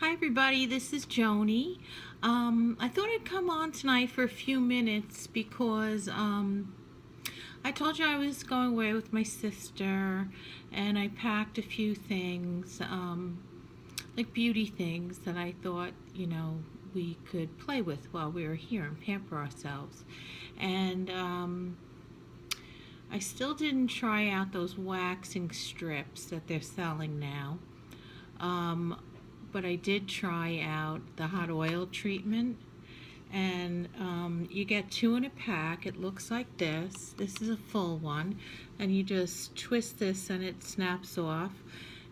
Hi everybody, this is Joni. I thought I'd come on tonight for a few minutes because I told you I was going away with my sister and I packed a few things, like beauty things that I thought, we could play with while we were here and pamper ourselves. And I still didn't try out those waxing strips that they're selling now. Um, but I did try out the hot oil treatment, and you get two in a pack. It looks like this. This is a full one, and you just twist this and it snaps off,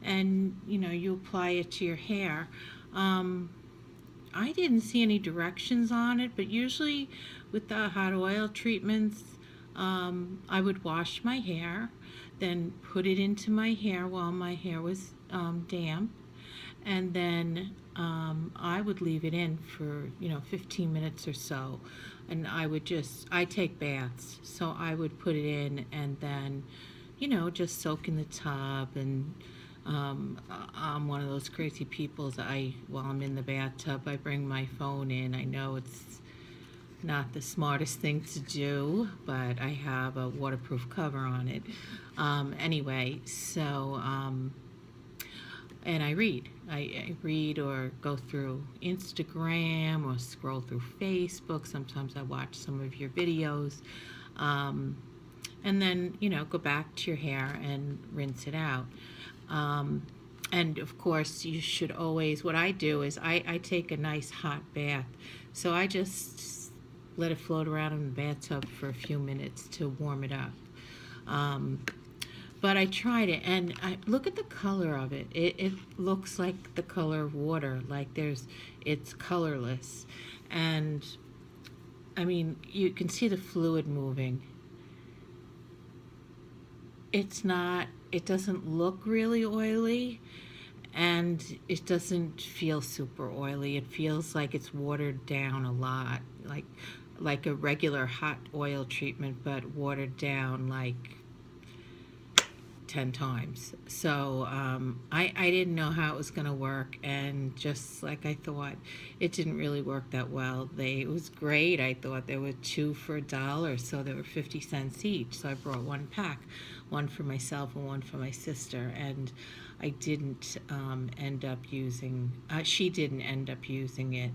and you apply it to your hair. I didn't see any directions on it, but usually with the hot oil treatments, I would wash my hair, then put it into my hair while my hair was damp, and then I would leave it in for 15 minutes or so, and I take baths, so I would put it in and then just soak in the tub. And I'm one of those crazy people that while I'm in the bathtub, I bring my phone in. I know it's not the smartest thing to do, but I have a waterproof cover on it. Anyway, so and I read. I read or go through Instagram or scroll through Facebook. Sometimes I watch some of your videos. And then, go back to your hair and rinse it out. And of course, you should always, what I do is I take a nice hot bath. So I just let it float around in the bathtub for a few minutes to warm it up. But I tried it, and look at the color of it. It looks like the color of water, like it's colorless. And, I mean, you can see the fluid moving. It doesn't look really oily, and it doesn't feel super oily. It feels like it's watered down a lot, like a regular hot oil treatment, but watered down like 10 times. So I didn't know how it was going to work, and just like I thought, it didn't really work that well. It was great. I thought there were two for $1, so there were 50 cents each. So I brought one pack, one for myself and one for my sister, and I didn't end up using, she didn't end up using it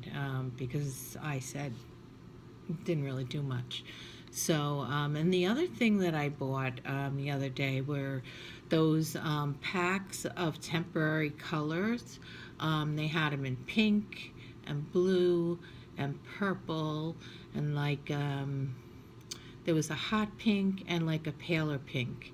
because I said it didn't really do much. So, and the other thing that I bought the other day were those packs of temporary colors. They had them in pink and blue and purple, and like there was a hot pink and like a paler pink.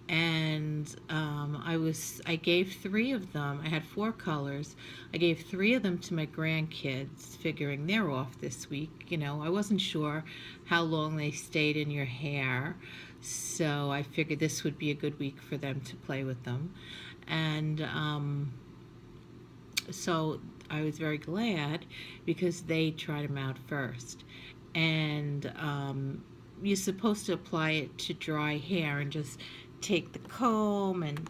And I gave 3 of them. I had 4 colors. I gave 3 of them to my grandkids, figuring they're off this week. I wasn't sure how long they stayed in your hair, so I figured this would be a good week for them to play with them. And so I was very glad because they tried them out first. And you're supposed to apply it to dry hair and just take the comb and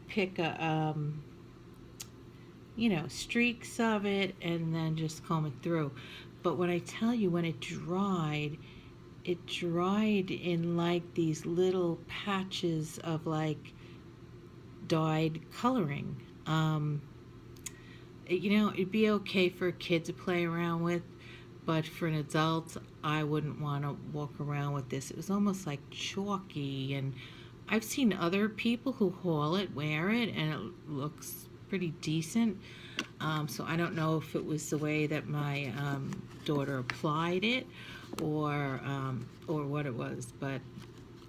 pick a streaks of it and then just comb it through. But when I tell you, when it dried in like these little patches of like dyed coloring. It'd be okay for a kid to play around with, but for an adult, I wouldn't want to walk around with this. It was almost like chalky, and I've seen other people who haul it, wear it, and it looks pretty decent. So I don't know if it was the way that my daughter applied it, or what it was, but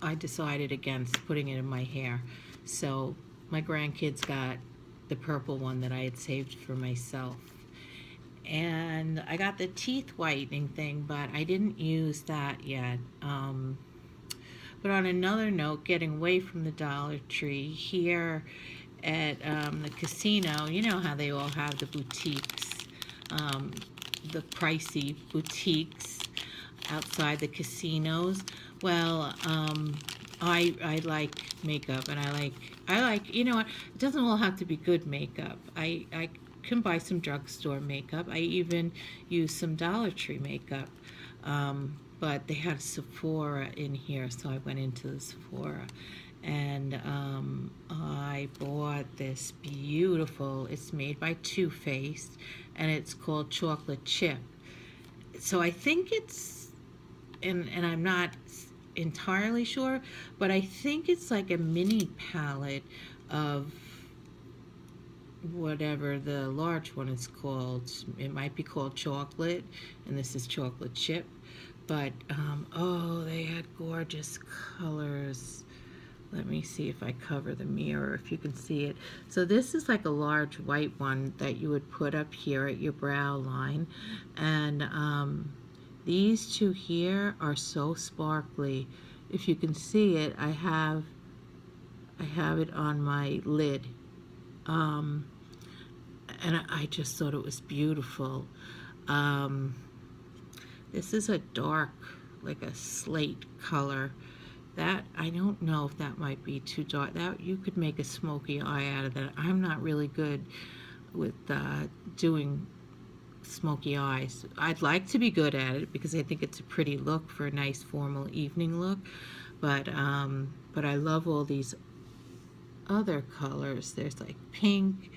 I decided against putting it in my hair. So my grandkids got the purple one that I had saved for myself. And I got the teeth whitening thing, but I didn't use that yet. But on another note, getting away from the Dollar Tree, here at the casino, you know how they all have the boutiques, the pricey boutiques outside the casinos. Well, I like makeup, and I like, it doesn't all have to be good makeup. I can buy some drugstore makeup. I even used some Dollar Tree makeup. But they had Sephora in here, so I went into the Sephora. And I bought this beautiful, it's made by Too Faced, and it's called Chocolate Chip. So I think it's, and I'm not entirely sure, but I think it's like a mini palette of whatever the large one is called. It might be called chocolate, and this is chocolate chip. But oh, they had gorgeous colors. Let me see if I cover the mirror, if you can see it. So this is like a large white one that you would put up here at your brow line. And these two here are so sparkly. If you can see it, I have it on my lid. And I just thought it was beautiful. This is a dark, like a slate color. That, I don't know if that might be too dark. That, you could make a smoky eye out of that. I'm not really good with doing smoky eyes. I'd like to be good at it because I think it's a pretty look for a nice formal evening look. But I love all these other colors. There's like pink,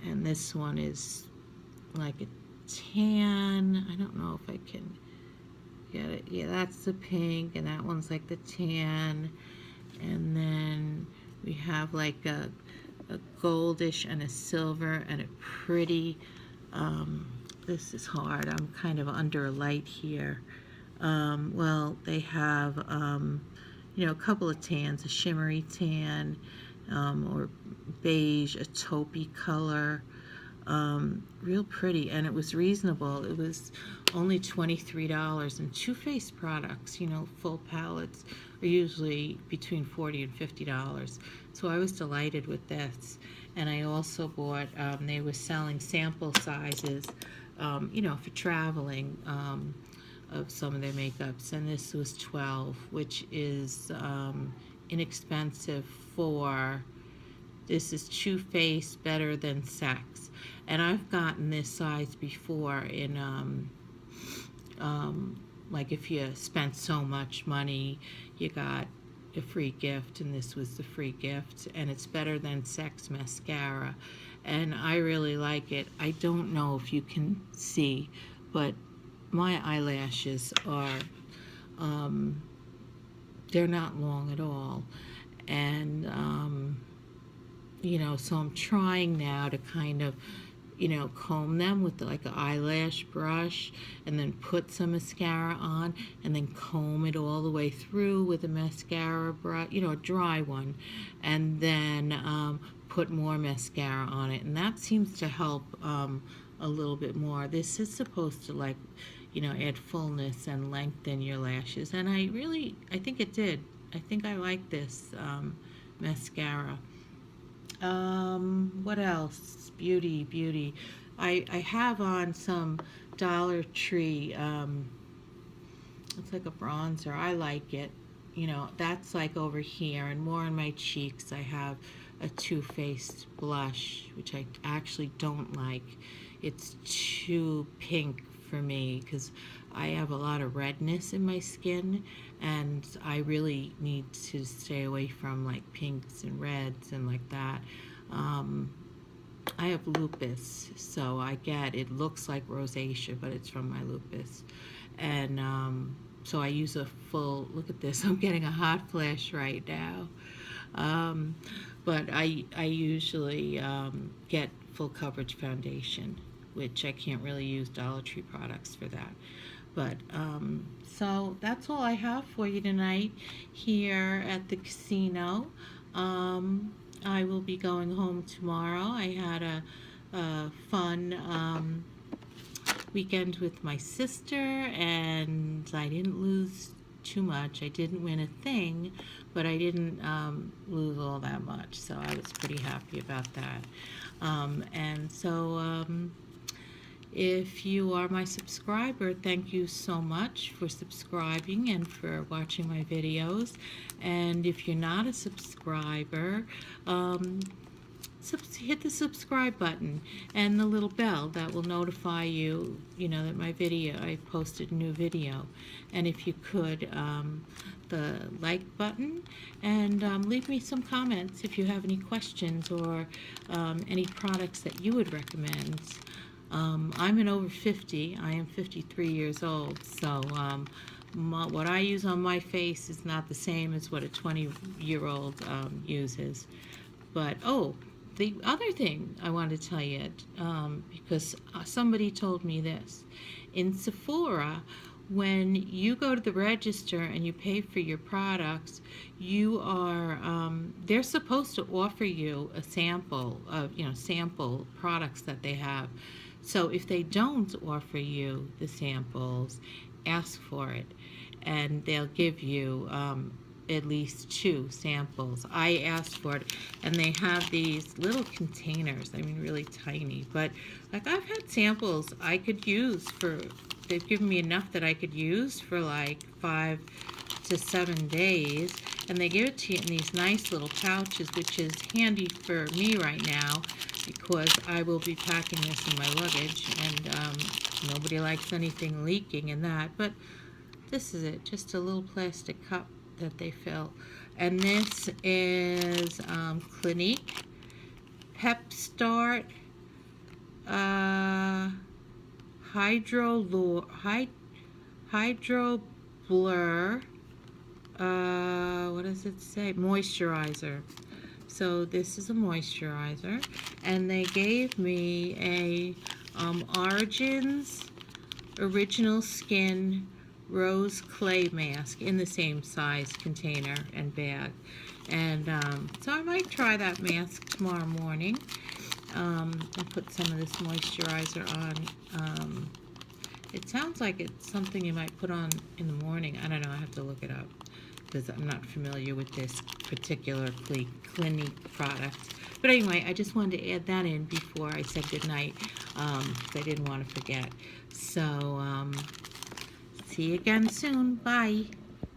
and this one is like a tan. I don't know if I can get it. Yeah, that's the pink, and that one's like the tan. And then we have like a goldish and a silver and a pretty, this is hard. I'm kind of under a light here. Well, they have, you know, a couple of tans, a shimmery tan, or beige, a taupey color. Real pretty, and it was reasonable. It was only $23, and Too Faced products, you know, full palettes are usually between $40 and $50. So I was delighted with this. And I also bought, they were selling sample sizes, you know, for traveling, of some of their makeups, and this was 12, which is inexpensive for, this is Too Faced Better Than Sex. And I've gotten this size before in, like if you spent so much money, you got a free gift, and this was the free gift. And it's Better Than Sex mascara. And I really like it. I don't know if you can see, but my eyelashes are, they're not long at all. And, you know, so I'm trying now to kind of, you know, comb them with like an eyelash brush, and then put some mascara on, and then comb it all the way through with a mascara brush, you know, a dry one, and then put more mascara on it, and that seems to help a little bit more. This is supposed to, like, you know, add fullness and lengthen your lashes, and I think it did. I think I like this mascara. What else? Beauty. I have on some Dollar Tree, it's like a bronzer. I like it. You know, that's like over here, and more on my cheeks. I have a Too Faced blush, which I actually don't like. It's too pink for me because I have a lot of redness in my skin, and I really need to stay away from like pinks and reds and like that. I have lupus, so I get, it looks like rosacea, but it's from my lupus. And so I use a full, look at this, I'm getting a hot flash right now. But I usually get full coverage foundation, which I can't really use Dollar Tree products for that. But so that's all I have for you tonight here at the casino. I will be going home tomorrow. I had a fun weekend with my sister, and I didn't lose too much. I didn't win a thing, but I didn't lose all that much, so I was pretty happy about that. And so if you are my subscriber, thank you so much for subscribing and for watching my videos. And if you're not a subscriber, hit the subscribe button and the little bell that will notify you, that I posted a new video. And if you could, the like button, and leave me some comments if you have any questions or any products that you would recommend. I'm an over 50. I am 53 years old, so what I use on my face is not the same as what a 20-year-old uses. But, the other thing I want to tell you, because somebody told me this. In Sephora, when you go to the register and you pay for your products, they're supposed to offer you a sample of, sample products that they have. So if they don't offer you the samples, ask for it, and they'll give you at least 2 samples. I asked for it, and they have these little containers, really tiny, but like I've had samples I could use they've given me enough that I could use for like 5 to 7 days, and they give it to you in these nice little pouches, which is handy for me right now because I will be packing this in my luggage, and nobody likes anything leaking in that. But this is it, just a little plastic cup that they fill. And this is Clinique Pep Start Hydro Blur, what does it say? Moisturizer. So this is a moisturizer, and they gave me a Origins Original Skin Rose Clay Mask in the same size container and bag. And so I might try that mask tomorrow morning. And put some of this moisturizer on. It sounds like it's something you might put on in the morning. I don't know, I have to look it up because I'm not familiar with this particular Clinique product. But anyway, I just wanted to add that in before I said goodnight because I didn't want to forget. So, see you again soon. Bye.